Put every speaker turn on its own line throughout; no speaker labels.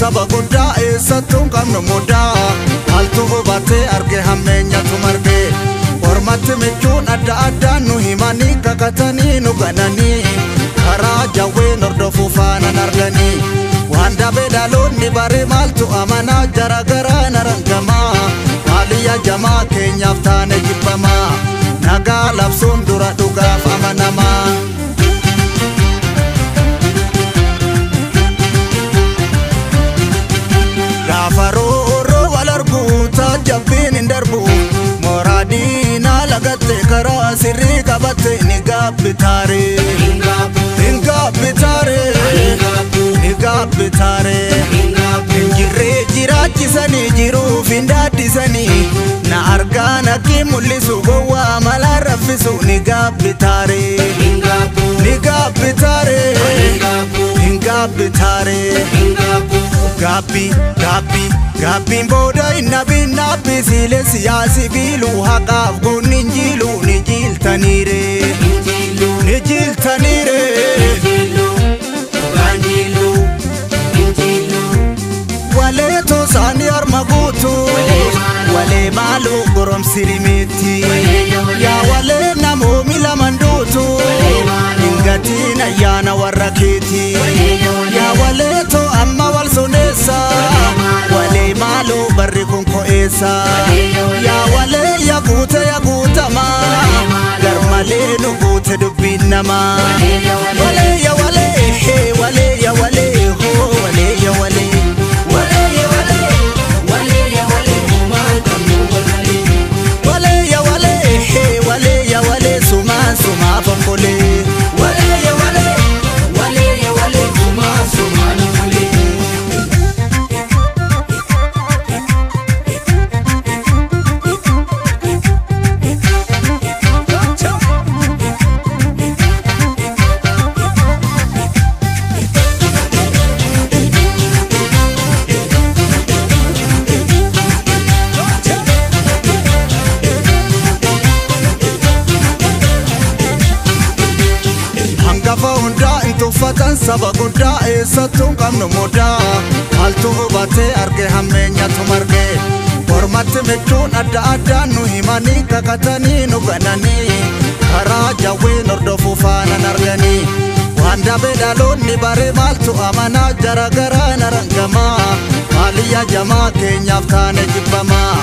saba guddaa eessattuun qabnu muddaa Altu hubatee arge hammeenyatu marge Ormatti michuun adda addaan nu himanii kakatanii nu gananii Karaa jawween hordofuu faanan arganii Waan dabee dhaloonni bare maaltu amanaa jaragaraa narangamaa Maaliyaa jamaa keenyaaf taane jibbamaa Nagaa labsuun dura dhugaaf amanamaa Gaafaroo wal arguu taajabbiin hin darbu Moraadiina lagatte karaa sirrii qabatte ni gaabbitaare Hinjirree jiraachisanii jiruuf hin daaddisanii Na argaan akki mul'isu gowwaa malaa raffisu ni gaabbitaare Gaabbiin booda innabin naabbi siile siyaasi biiluu haqaaf goonni injiiluu ni jiiltaniire Walee toosaanii arma guutu walee maaluu goromsirimeetti Yaa walee namoomi laman duutu Hingatiin ayyaana warra keeti Yaa walee too amma wal soneessa walee maaluu barri kun ko'eessa Yaa walee yaa guutama garmalee nu guute dubbiin namaa Walee yaa walee walee yaa walee hoo walee yaa walee Suma fambole Uffatan saba guddaa eessattuun qabnu muddaa Altu hubatee arge hammeenyatu marge Ormatti michuun adda addaan nu himanii kakatanii nu gananii Karaa jawween hordofuu faanan arganii Waan dabee dhaloonni bare maaltu amanaa jaragaraa narangamaa Maaliyaa jamaa keenyaaf taane jibbamaa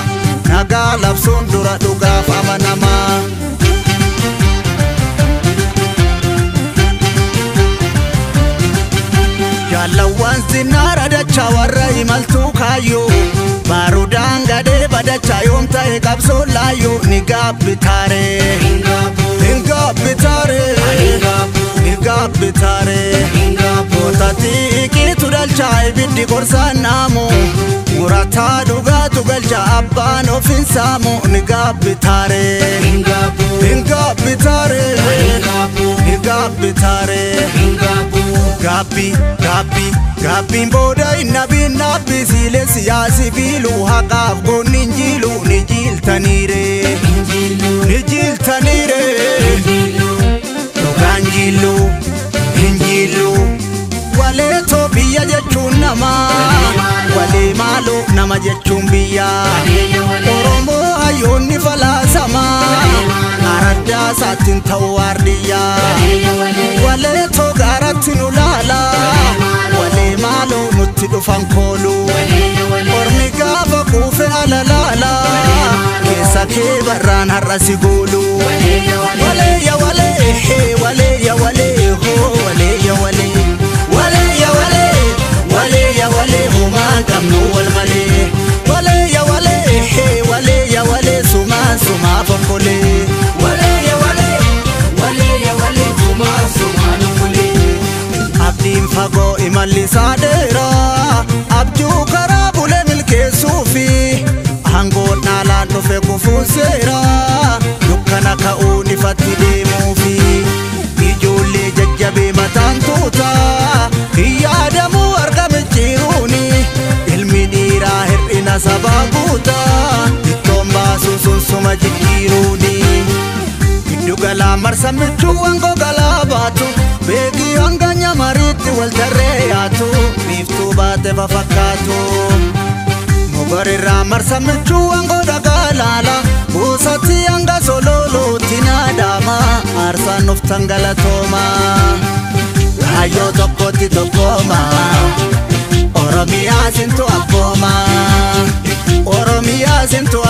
Nagaa labsuun dura dhugaaf amanamaa Jaalawwan zinaara dachaa warra imaltuu kaayyoo Baarudaan gadee badachaa yoom ta'e qabsoo laayyoo ni gaabbitaare Gootatii qiitu dhalchaa ibiddi gorsaan naamu Murataa dhugaatu galchaa abbaan ofiin saamu ni gaabbitaare Gaabbiin booda innabin naabbi siile siyaasi biiluu haqaaf goonni injiiluu ni jiiltaniire Dhugaan injiiluu Walee too biyya jechuun namaa walee maaloo nama jechuun biyya Oromoo hayyoonni falaasamaa araddaa saatiin ta'uu waardiyyaa Walee too gaaratti nu laala walee maaloo nutti dhufan koolu Ormi gaafa kuufe alalaala keessa kee barraan har'a si goolu Walee yaa walee hoo walee yaa walee humaan qabnu wal malee Walee yaa walee suma fambole Abdiin fagoo imallisaa dheeraa abjuu karaa bulee milkeessuufi Hangoon dhaalaan dhufe kufuun seeraa dukkana ka'uun ifatti deemuufi Ijoollee jajjabee mataan tuutaa yaadamuu argame jiruuni ilmi dhiiraa hir'ina sabaa guutaa ittoon baasuu sun suma jijjiiruuni Giddu galaa marsa michuu wangoo galaa baatu beekii hanga nyamariitti wal tarree yaatu biiftuu baate sefa fakkaatu Mogorirraa marsammichuu angoda galala Buusatti hanga sololuutti naadama Aarsaan nuuf tangalatooma Hayyoo tokkotti tokkooma Oromiyaa sintu abbooma Oromiyaa sintu